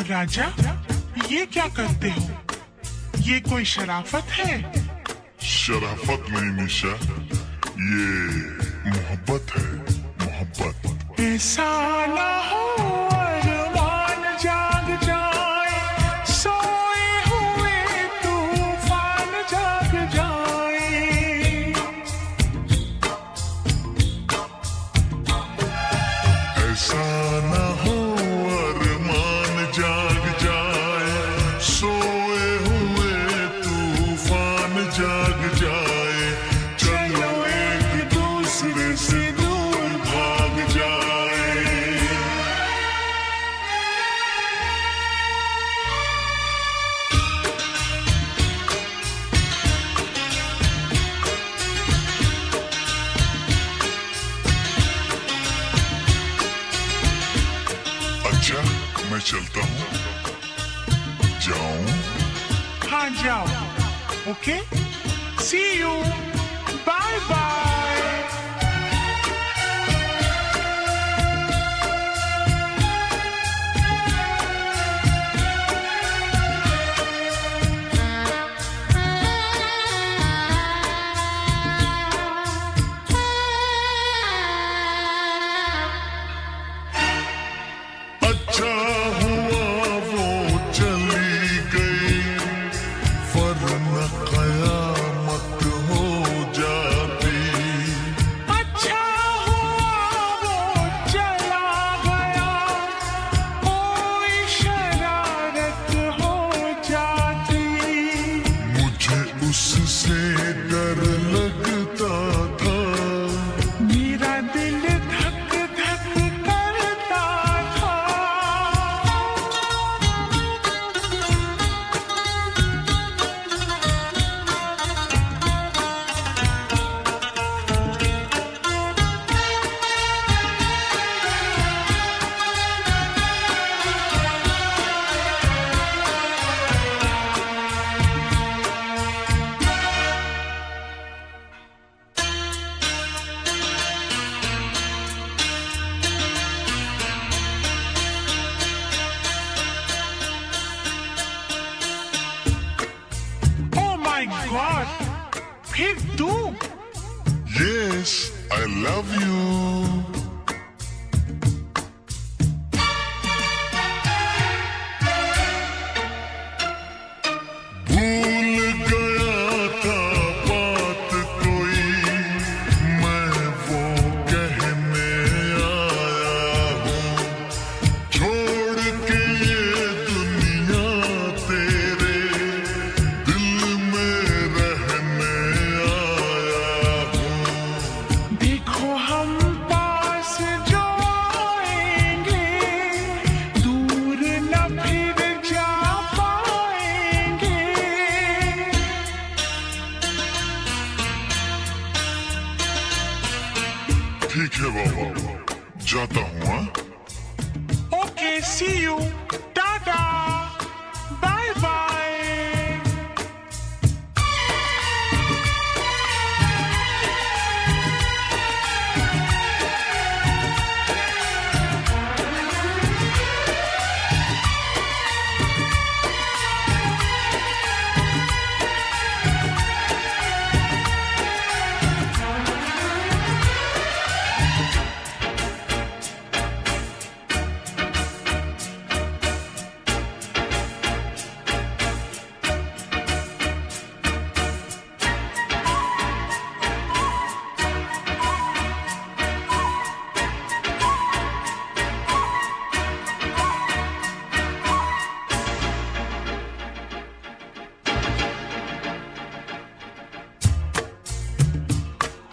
राजा, ये क्या करते हो? ये कोई शराफत है? शराफत नहीं निशा, ये मोहब्बत है, मोहब्बत। ऐसा ना हो अरमान जाग जाए, सोए हुए तूफान जाग जाए। ऐसा ना हो अरमान जाग जाए, सोए हुए तूफान जाग जाए। चलो एक दूसरे से दूर भाग जाए। अच्छा, मैं चलता हूँ, जाऊं? हाँ जाओ। Okay, see you, bye bye. अच्छा हुआ वो चली गई, वरना कयामत हो जाती। अच्छा हुआ वो चला गया, कोई शरारत हो जाती। मुझे उससे डर लगता था, मेरा दिल धक धक करता था। Oh my God! फिर तू? Yes, I love you. भूल गया था बात कोई, मैं वो कहने आया हूँ। छोड़ के ये दुनिया तेरे दिल में रहने आया हूँ। देखो हम पास जो आएंगे, दूर न फिर जा पाएंगे। ठीक है बाबा, जाता हूँ। हाँ, okay, see you, tata, bye bye.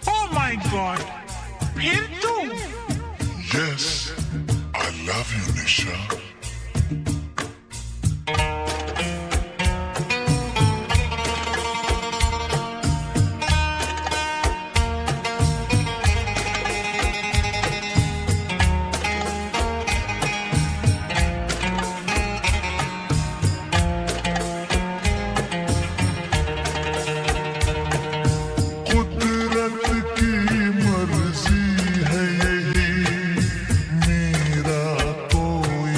Oh my God! फिर तू? yes, I love you, Nisha. कुदरत की मर्जी है यही, मेरा कोई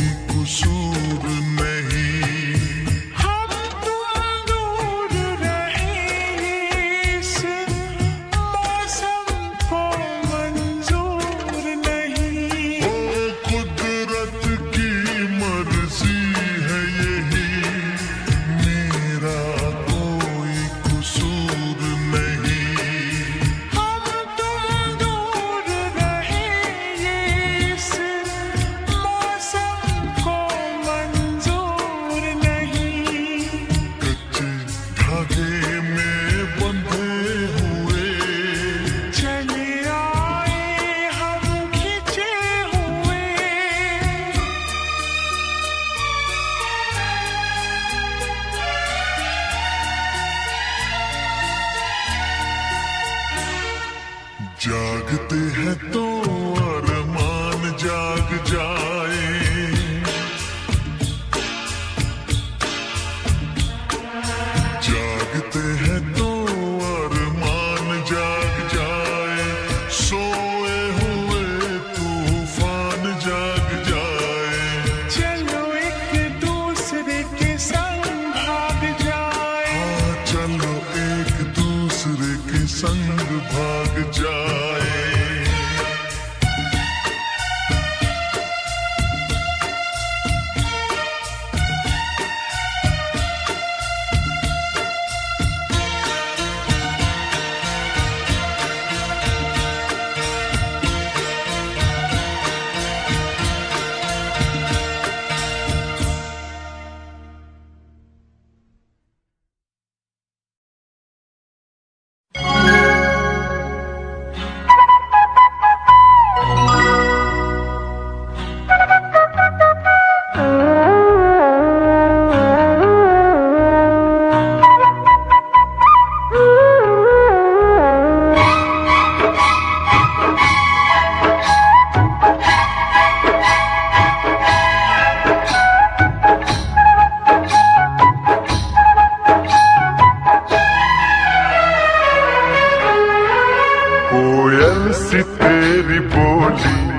भोली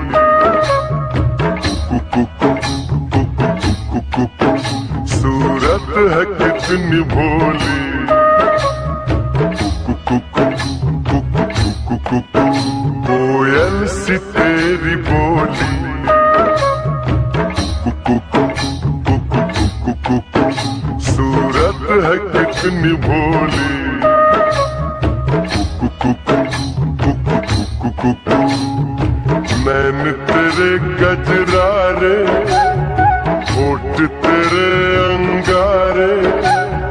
सूरत है कितनी भोली कोयल सी तेरी बोली सूरत है कितनी भोली मैंने तेरे गजरारे होठ तेरे अंगारे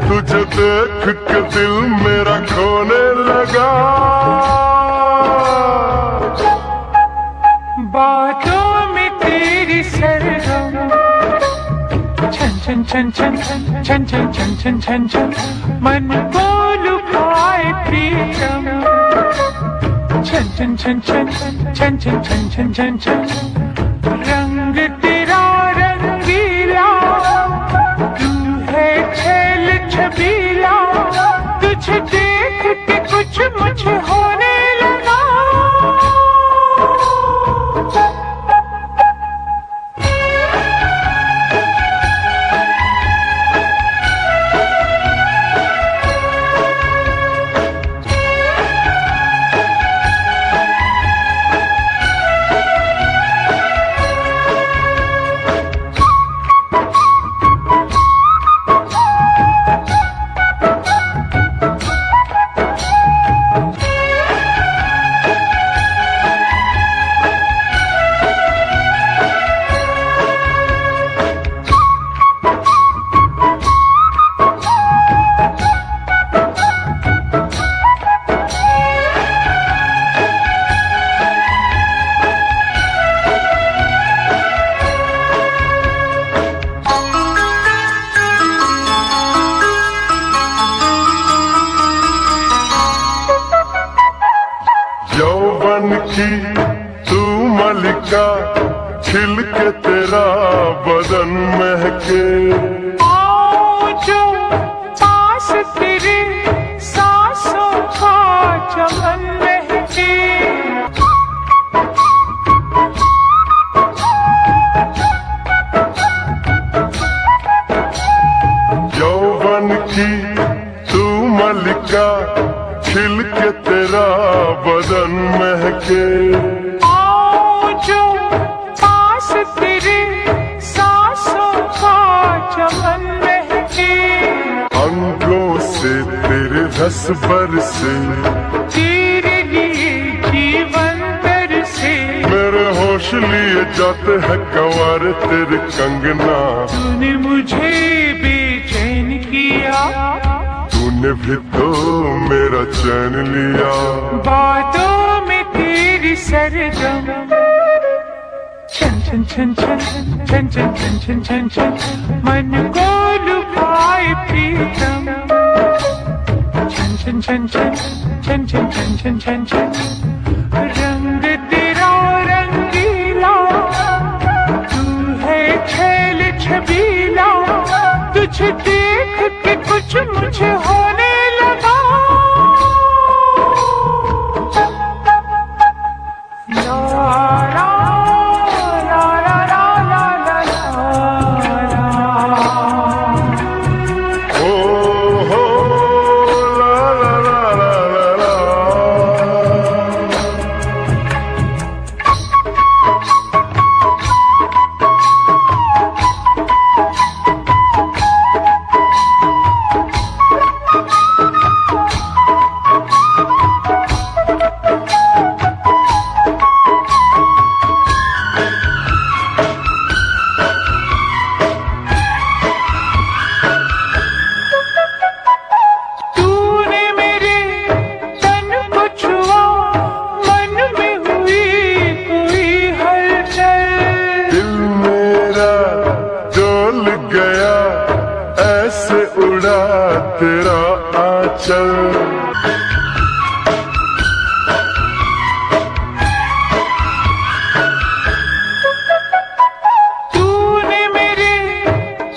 तुझे देख के दिल मेरा खोने लगा बातों में तेरी सरगम छन छन छन छन छन छन छन छन छन छन मन को लुभाए प्रीतम छन छन छन छन छन छन छन छन छन छन रंग तेरा रंगीला तू है छेल छबीला तुझे देख के कुछ मुझे होने लगा यौवन की तू मलिका खिल के तेरा बदन महके आओ जो पास तेरे सांसों का चमन महके यौवन की तू मलिका खिल के तेरा बदन महके आओ जो पास तेरे सांसों का चमन महके अंगों से तेरे रस बरसे तेरे लिए जीवन तरसे मेरे होश लिए जाते हैं कंवार तेरे कंगना तूने मुझे बेचैन किया तूने भी तो मेरा चैन लिया बातों में तेरी सरगम छन छन छन छन छन छन छन छन छन छन मन को लुभाए प्रीतम छन छन छन छन छन छन छन छन छन छन रंग तेरा रंगीला तू है छेल छबीला तुझे देख के कुछ मुझे होने लगा तेरा आंचल तूने मेरे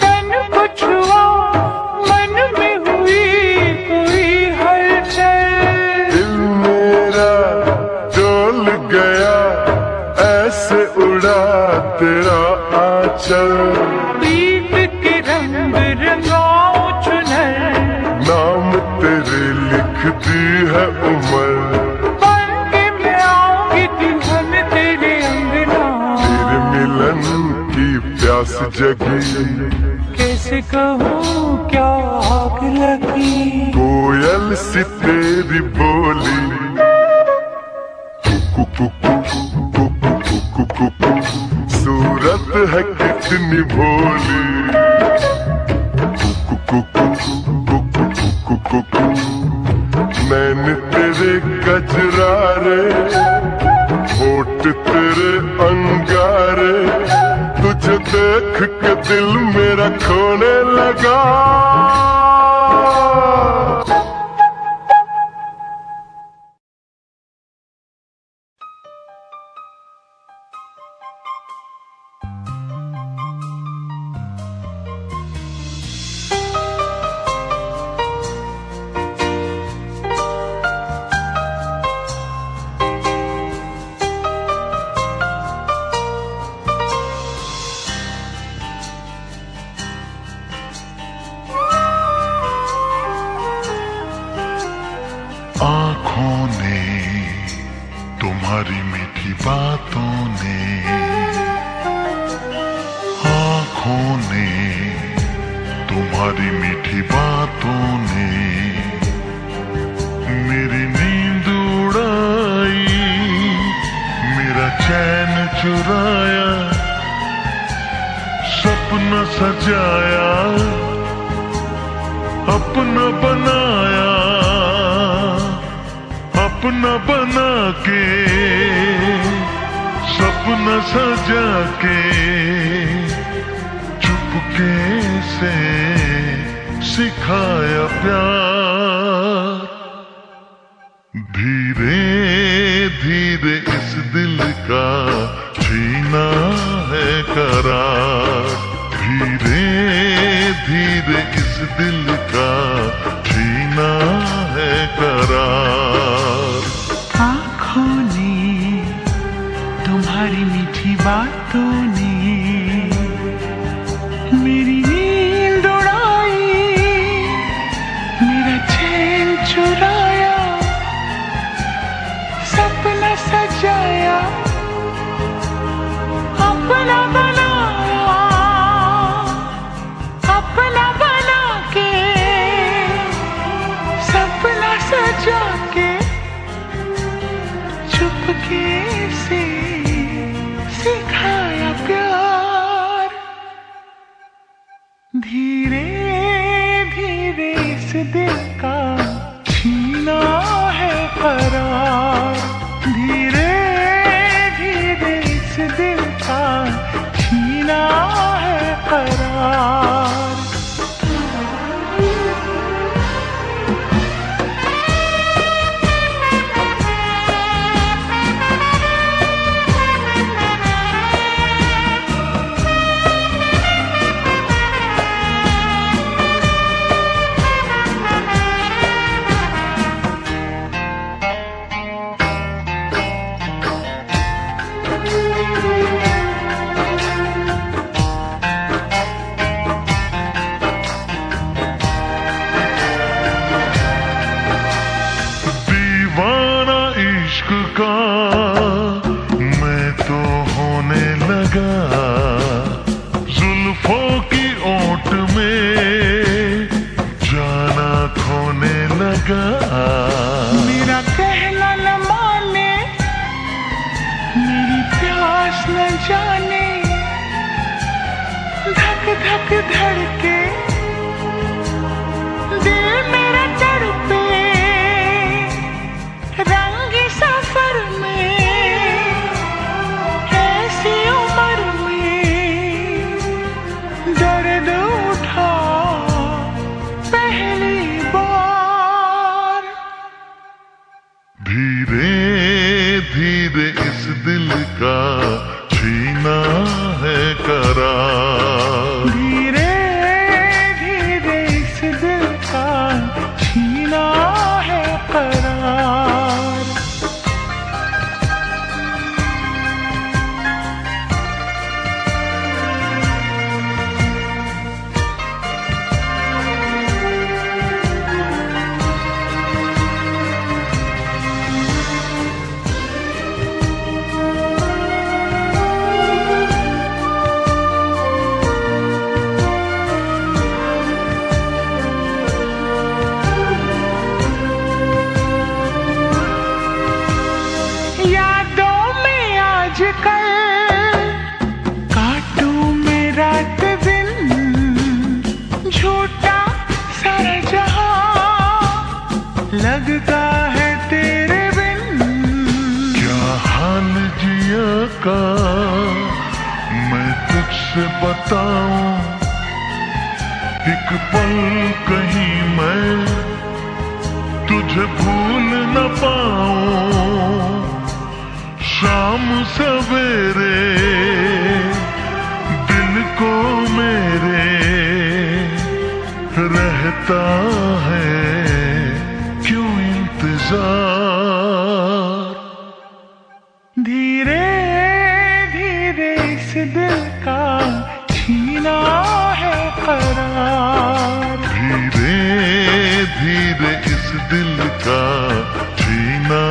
तन को छुआ मन में हुई कोई हलचल दिल मेरा डोल गया कैसे उड़ा तेरा आंचल, पीत के रंग रंगाऊं चुनर, नाम तेरे लिखती है उम्र, बन के मैं आऊंगी दुल्हन तेरे अंगना। तेरे मिलन की प्यास जगी, कैसे कहूँ क्या आग लगी, कोयल सी तेरी बोली, कुकु कुकु कुकु कुकु कुकु, सूरत है कितनी भोली, कुकु कुकु कुकु कुकु कुकु, नैन तेरे कजरारे, होठ तेरे अंगारे, तुझे देख के दिल मेरा खोने लगा। आँखों ने, तुम्हारी मीठी बातों ने, आँखों ने, तुम्हारी मीठी बातों ने, मेरी नींद उड़ाई, मेरा चैन चुराया, सपना सजाया, अपना बनाया, अपना बना के, सपना सजा के, चुपके से सिखाया प्यार। धीरे धीरे इस दिल का छीना है करार, धीरे धीरे इस दिल का छीना है करार। आँखों ने, तुम्हारी मीठी बातों ने, मेरी नींद उड़ाई, मेरा चैन चुराया, सपना सजाया, अपना बनाया, अपना बना के, सपना सजा के, चुपके से सिखाया प्यार। धीरे धीरे इस दिल का छीना है करार, धीरे धीरे इस दिल का छीना है करार। का मैं तो होने लगा, जुल्फों की ओट में जाना खोने लगा। मेरा कहना न माने, मेरी प्यास न जाने, धक धक धड़के, दिल मेरा तड़पे, रंगी सफर में, ऐसी उम्र में दर्द उठा पहली बार। धीरे धीरे इस दिल का छीना है करार, धीरे धीरे इस दिल का छीना है करार। किसे बताऊं एक पल कहीं मैं तुझे भूल न पाऊं। शाम सवेरे दिल को मेरे रहता है क्यों इंतजार। धीरे धीरे इस दिल का छीना है करार। धीरे धीरे इस दिल का छीना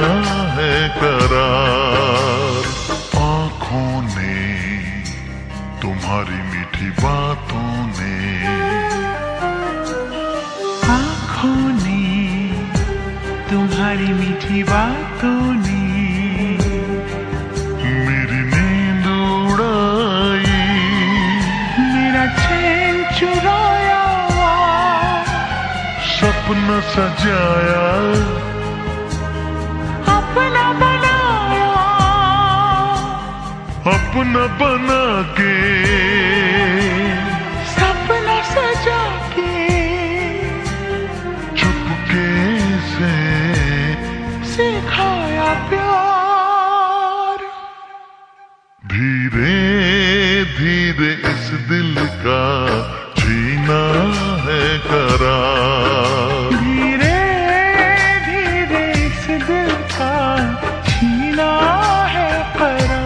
है करार। आँखों ने तुम्हारी मीठी बातों ने, आँखों ने तुम्हारी मीठी बातों ने मेरी नींद उड़ाई, मेरा चैन चुराया, सपना सजाया, अपना बनाया, अपना बना के सपना सजा के चुपके से सिखाया प्यार। धीरे धीरे इस दिल का छीना है करार। धीरे धीरे इस दिल का छीना है करार।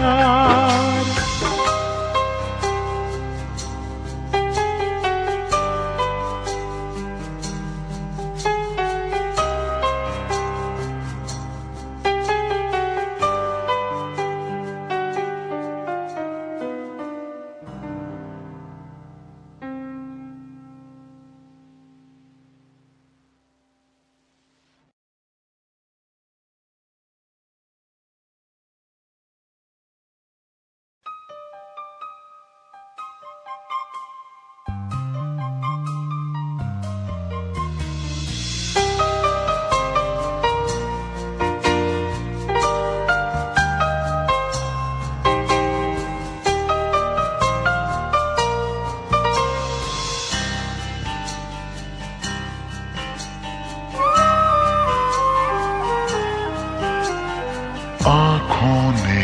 आँखों ने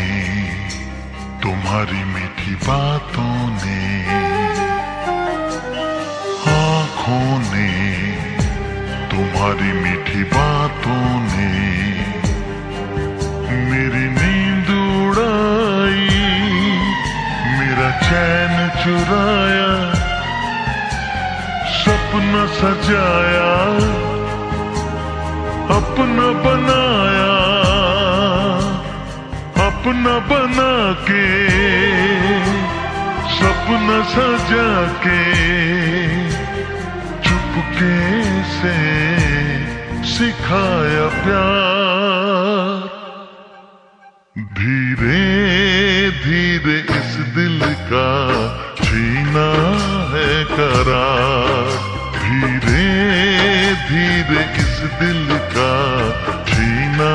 तुम्हारी मीठी बातों ने, आँखों ने तुम्हारी मीठी बातों ने मेरी नींद उड़ाई, मेरा चैन चुराया, सपना सजाया, अपना बनाया, अपना बना के सपना सजा के चुपके से सिखाया प्यार। धीरे धीरे इस दिल का छीना है करार। धीरे धीरे इस दिल का छीना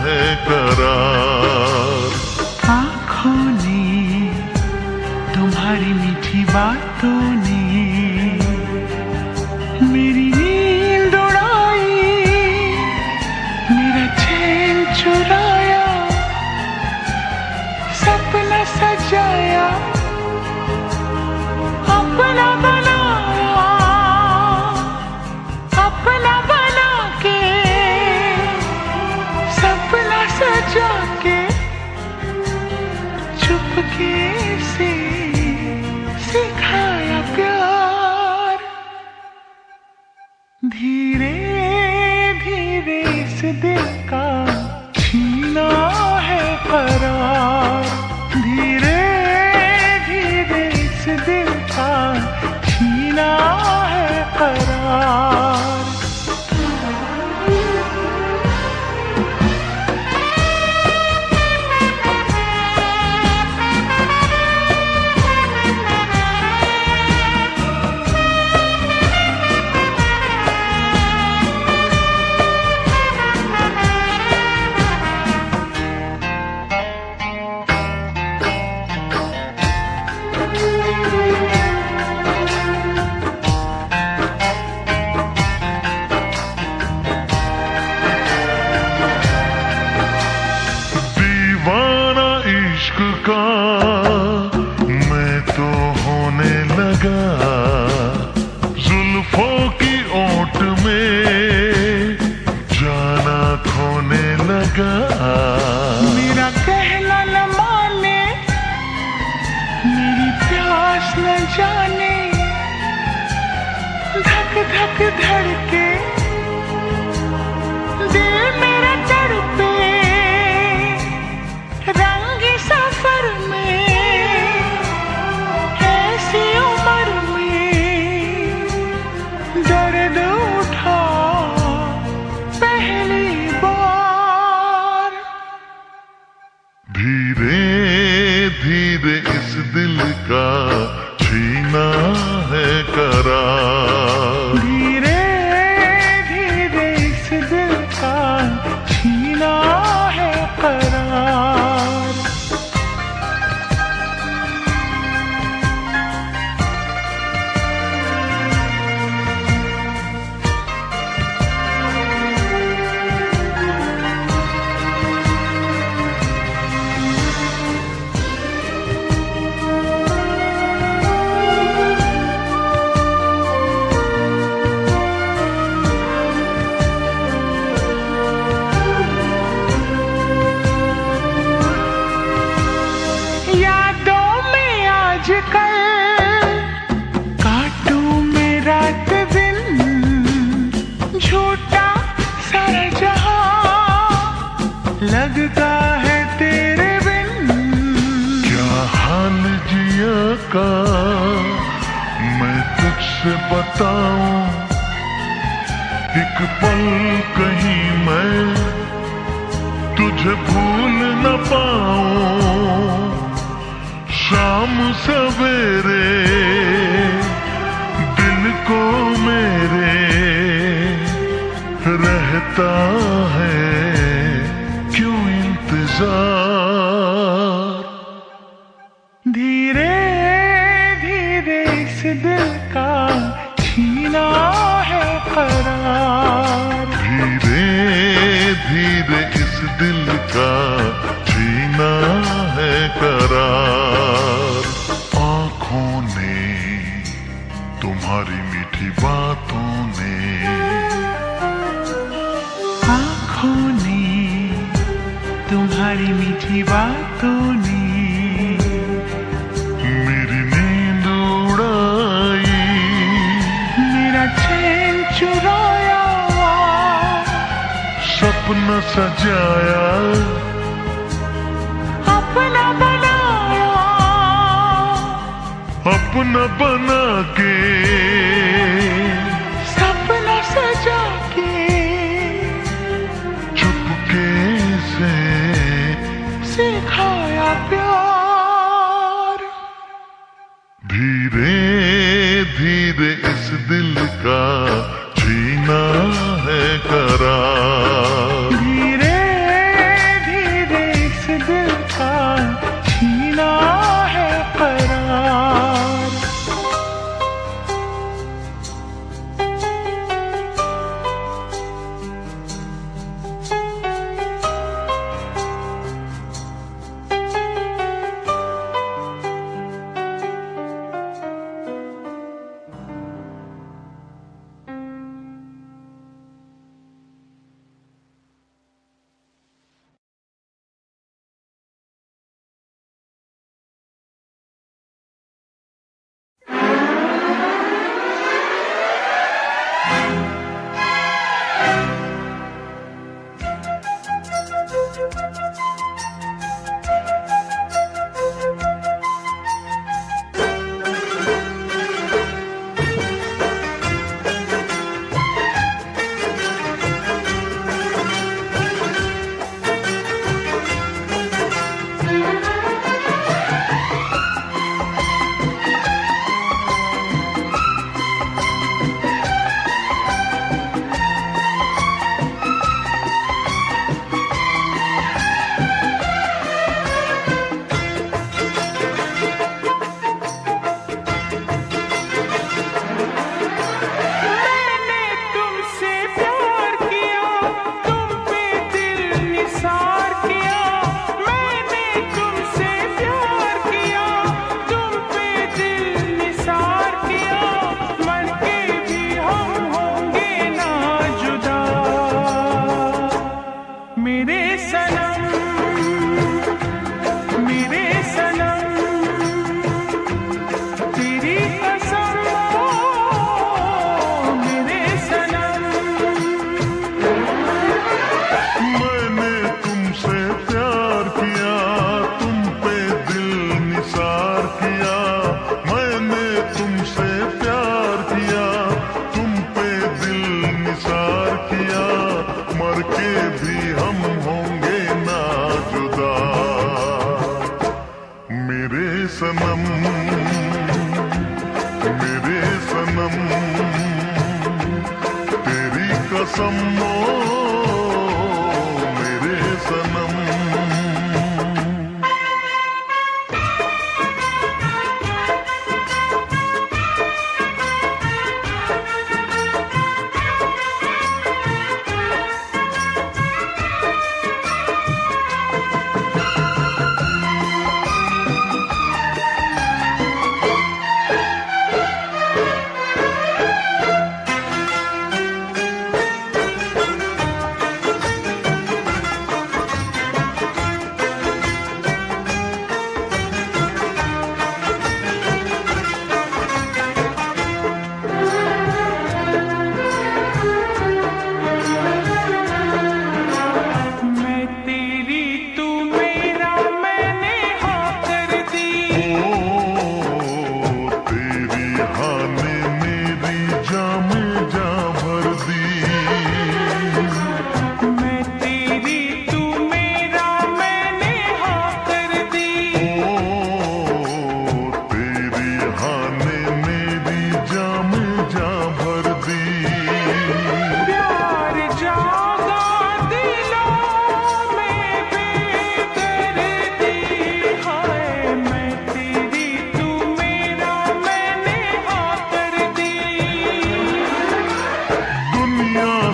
है करार। आँखों ने तुम्हारी मीठी बातों ने मेरी नींद उड़ाई, मेरा चैन चुराया, सपना सजाया, अपना बनाया, अपना बना के सपना सजा के चुपके से सिखाया प्यार। धीरे धीरे इस दिल का छीना है करार। धीरे धीरे इस दिल का छीना है करार। मेरी प्यास न जाने धक धक धड़के, दिल मेरा तड़पे रंगी सफर में, ऐसी उम्र में दर्द उठा पहली बार। धीरे धीरे इस दिल का छीना है करार, धीरे धीरे इस दिल का छीना है करार। यादों में आजकल काटूं मैं रात दिन, झूठा सारा जहां लगता है तेरे बिन। क्या हाल जिया का मैं तुझसे बताऊं, एक पल कहीं मैं तुझे भूल न पाऊं। शाम सवेरे दिल को मेरे रहता है क्यों इंतजार। धीरे धीरे इस दिल का छीना है करार, धीरे धीरे इस दिल का छीना है करार। आँखों ने तुम्हारी मीठी बातों ने, आँखों ने तुम्हारी मीठी बातों ने मेरी नींद उड़ाई, मेरा चैन चुराया, सपना सजाया, अपना बनाया, अपना बना के सपना सजा के चुपके से सिखाया प्यार। धीरे धीरे इस दिल का छीना है करार, धीरे धीरे इस दिल का छीना है करार। किया, मैंने तुमसे प्यार किया, तुम पे दिल निसार किया, मर के भी हम होंगे ना जुदा। मेरे सनम, मेरे सनम, तेरी कसम ओ मेरे सनम।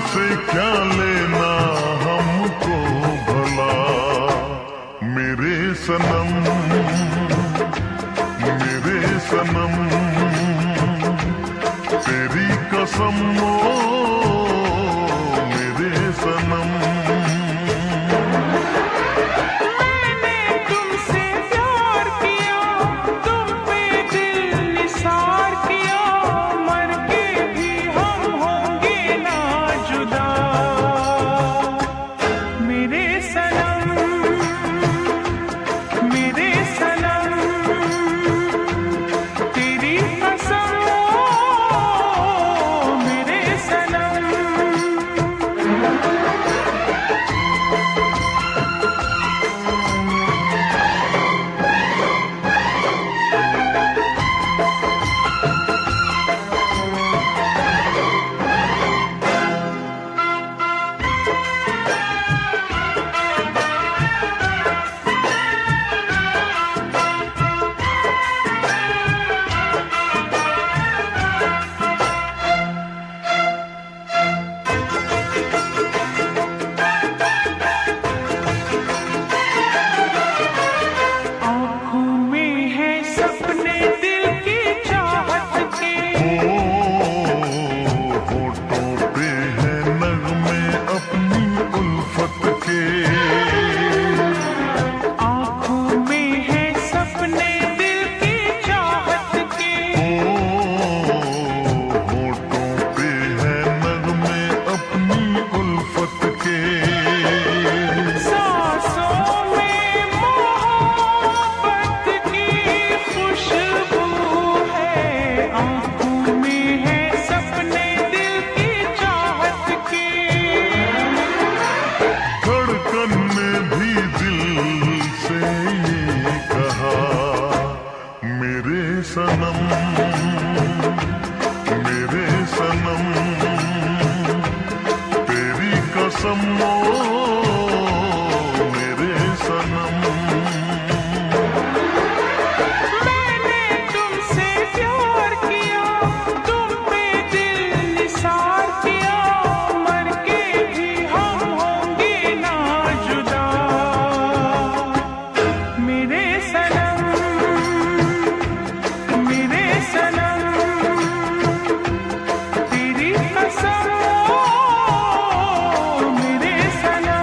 से क्या लेना हमको भला, मेरे सनम, मेरे सनम, तेरी कसम ओ मेरे सनम। मैंने तुमसे प्यार किया, तुम पे दिल निसार किया, मर के भी हम होंगे ना जुदा। मेरे सनम, मेरे सनम, तेरी कसम ओ मेरे सनम। आँखों में है सपने दिल की चाहत के, होठों पे है नगमे अपनी उल्फत के। आँखों में है सपने दिल की चाहत के, होठों पे है नगमे अपनी उल्फत के। सांसों में मोहब्बत की खुशबू है, आँखों में है सपने दिल की चाहत के। धड़कन ने भी दिल से ये कहा, मेरे सनम, मेरे सनम, तेरी कसम ओ मेरे सनम। मैंने तुमसे प्यार किया, तुम पे दिल निसार किया, मर के भी हम होंगे ना जुदा। मेरे सनम, मेरे सनम, तेरी कसम ओ मेरे सनम।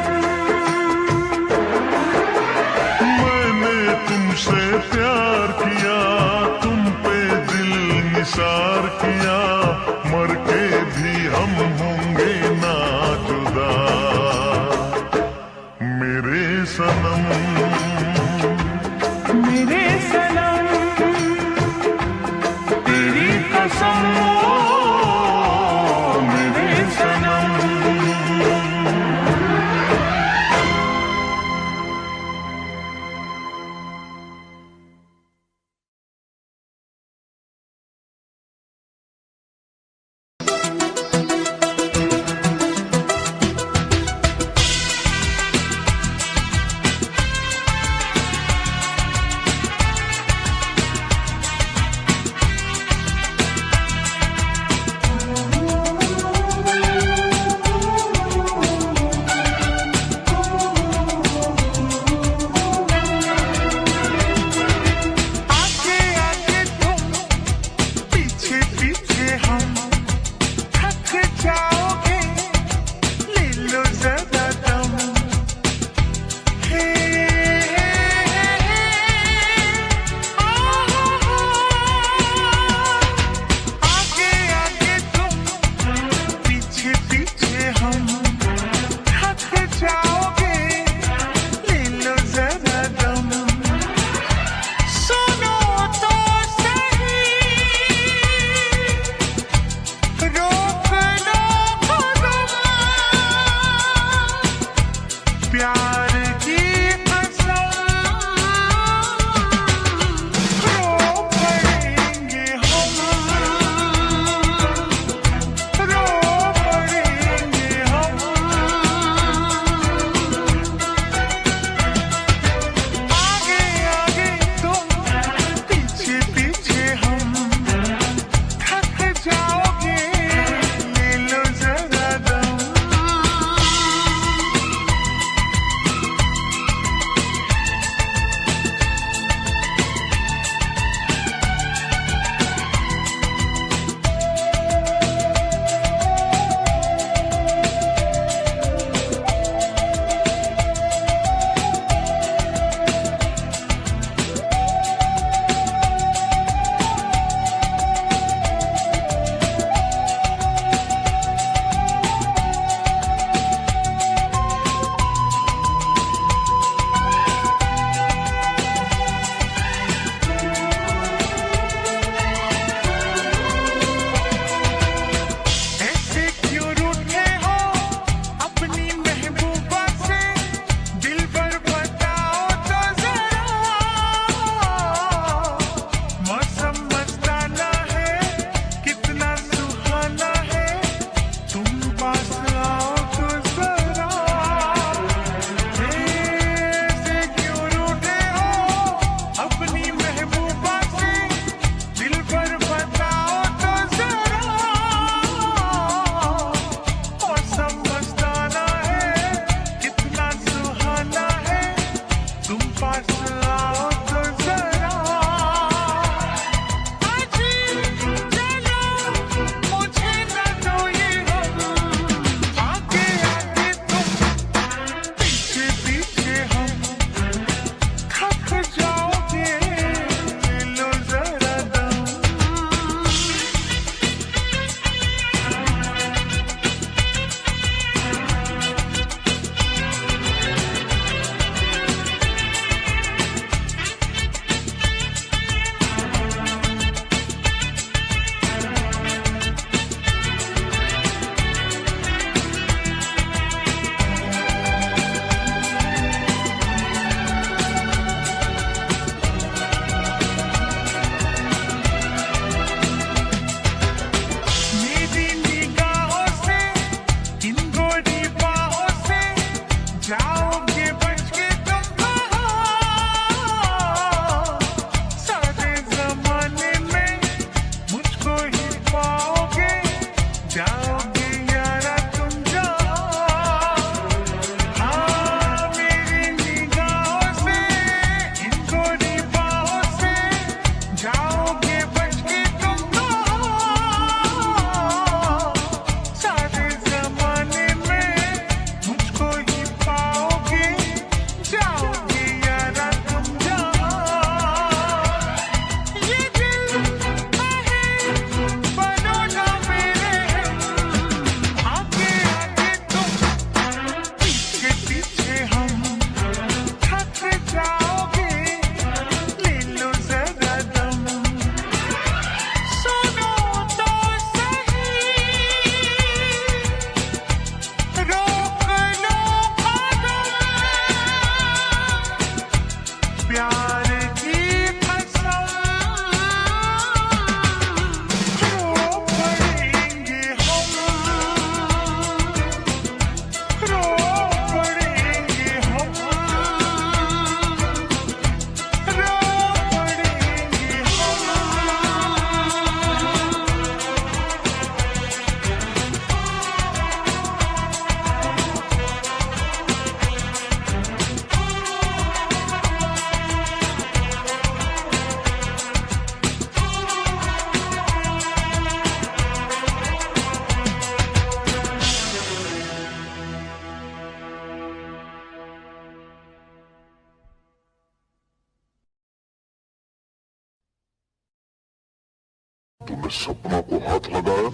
तूने सपना को हाथ लगाया,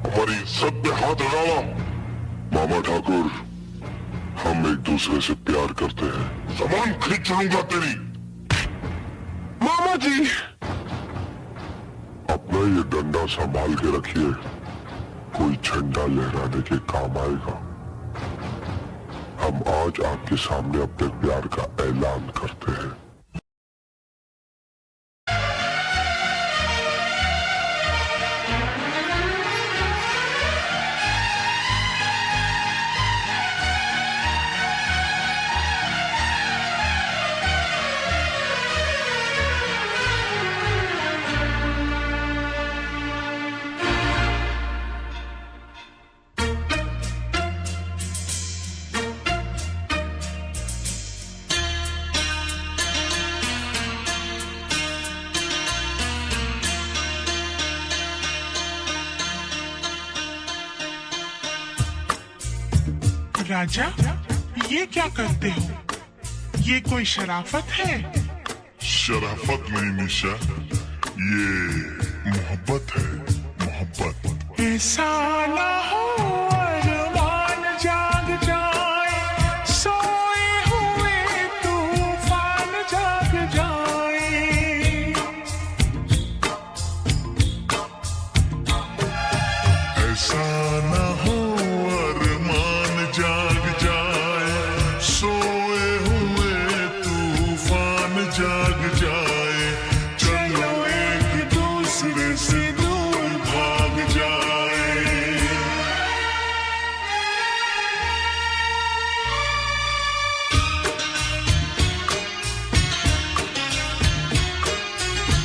हमारी इज्जत पे हाथ लगाया। मामा ठाकुर, हम एक दूसरे से प्यार करते हैं। सामान खींच लूंगा तेरी। मामा जी, अपना ये डंडा संभाल के रखिए, कोई झंडा लहराने के काम आएगा। हम आज आपके सामने अपने प्यार का ऐलान करते हैं। राजा, ये क्या करते हो? ये कोई शराफत है? शराफत नहीं निशा, ये मोहब्बत है, मोहब्बत। ऐसा ना हो